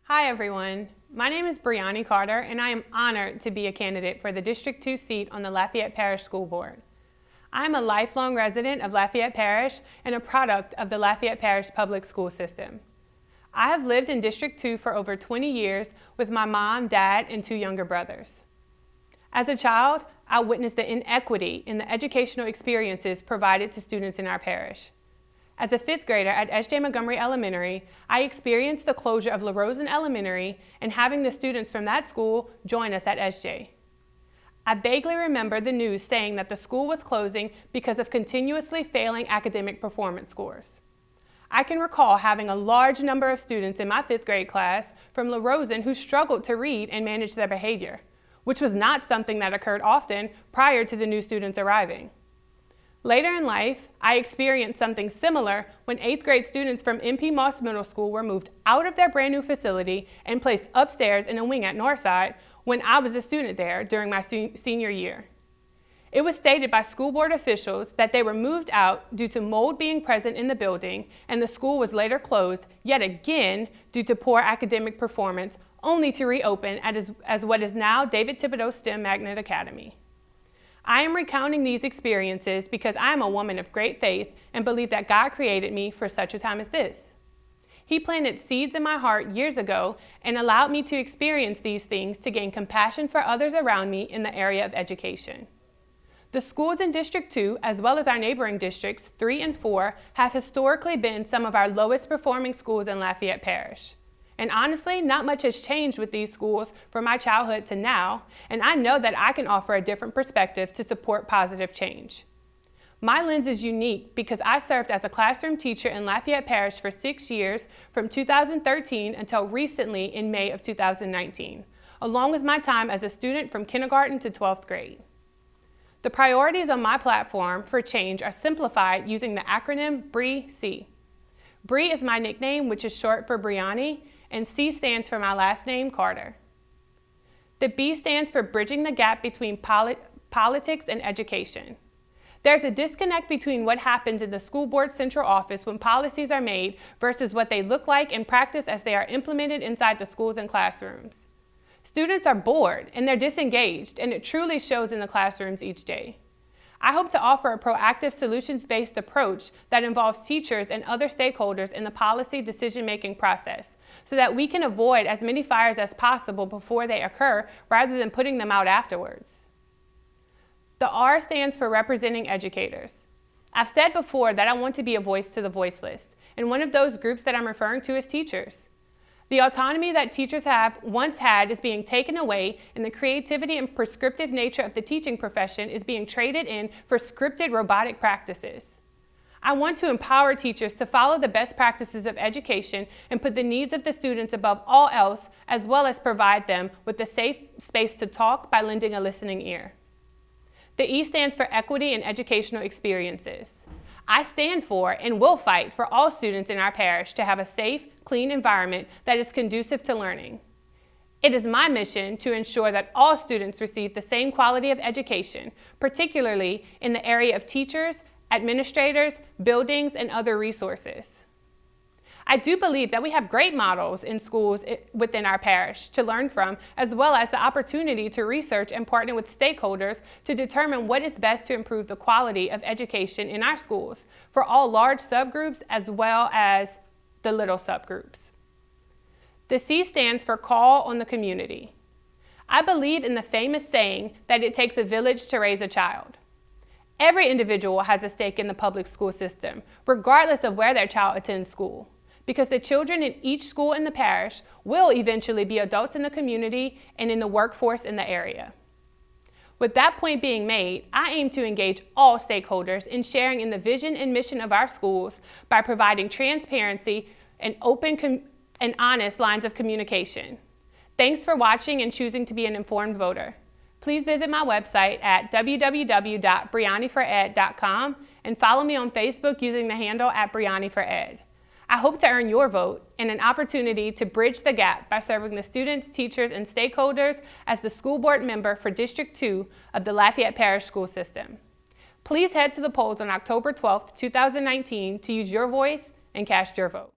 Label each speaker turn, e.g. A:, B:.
A: Hi everyone, my name is Breyone Carter and I am honored to be a candidate for the District 2 seat on the Lafayette Parish School Board. I am a lifelong resident of Lafayette Parish and a product of the Lafayette Parish public school system. I have lived in District 2 for over 20 years with my mom, dad, and 2 younger brothers. As a child, I witnessed the inequity in the educational experiences provided to students in our parish. As a 5th grader at S.J. Montgomery Elementary, I experienced the closure of LaRosen Elementary and having the students from that school join us at S.J. I vaguely remember the news saying that the school was closing because of continuously failing academic performance scores. I can recall having a large number of students in my 5th grade class from LaRosen who struggled to read and manage their behavior, which was not something that occurred often prior to the new students arriving. Later in life, I experienced something similar when 8th grade students from MP Moss Middle School were moved out of their brand new facility and placed upstairs in a wing at Northside when I was a student there during my senior year. It was stated by school board officials that they were moved out due to mold being present in the building, and the school was later closed yet again due to poor academic performance, only to reopen as what is now David Thibodeau STEM Magnet Academy. I am recounting these experiences because I am a woman of great faith and believe that God created me for such a time as this. He planted seeds in my heart years ago and allowed me to experience these things to gain compassion for others around me in the area of education. The schools in District 2, as well as our neighboring districts 3 and 4, have historically been some of our lowest performing schools in Lafayette Parish. And honestly, not much has changed with these schools from my childhood to now, and I know that I can offer a different perspective to support positive change. My lens is unique because I served as a classroom teacher in Lafayette Parish for 6 years, from 2013 until recently in May of 2019, along with my time as a student from kindergarten to 12th grade. The priorities on my platform for change are simplified using the acronym BREC. Bree is my nickname, which is short for Breyone, and C stands for my last name, Carter. The B stands for bridging the gap between politics and education. There's a disconnect between what happens in the school board central office when policies are made versus what they look like in practice as they are implemented inside the schools and classrooms. Students are bored and they're disengaged, and it truly shows in the classrooms each day. I hope to offer a proactive solutions-based approach that involves teachers and other stakeholders in the policy decision-making process so that we can avoid as many fires as possible before they occur rather than putting them out afterwards. The R stands for representing educators. I've said before that I want to be a voice to the voiceless, and one of those groups that I'm referring to is teachers. The autonomy that teachers have once had is being taken away, and the creativity and prescriptive nature of the teaching profession is being traded in for scripted robotic practices. I want to empower teachers to follow the best practices of education and put the needs of the students above all else, as well as provide them with a safe space to talk by lending a listening ear. The E stands for equity and educational experiences. I stand for and will fight for all students in our parish to have a safe, clean environment that is conducive to learning. It is my mission to ensure that all students receive the same quality of education, particularly in the area of teachers, administrators, buildings, and other resources. I do believe that we have great models in schools within our parish to learn from, as well as the opportunity to research and partner with stakeholders to determine what is best to improve the quality of education in our schools for all large subgroups as well as the little subgroups. The C stands for call on the community. I believe in the famous saying that it takes a village to raise a child. Every individual has a stake in the public school system, regardless of where their child attends school, because the children in each school in the parish will eventually be adults in the community and in the workforce in the area. With that point being made, I aim to engage all stakeholders in sharing in the vision and mission of our schools by providing transparency and open and honest lines of communication. Thanks for watching and choosing to be an informed voter. Please visit my website at www.breyonefored.com and follow me on Facebook using the handle @BreyoneForEd. I hope to earn your vote and an opportunity to bridge the gap by serving the students, teachers, and stakeholders as the school board member for District 2 of the Lafayette Parish School System. Please head to the polls on October 12, 2019 to use your voice and cast your vote.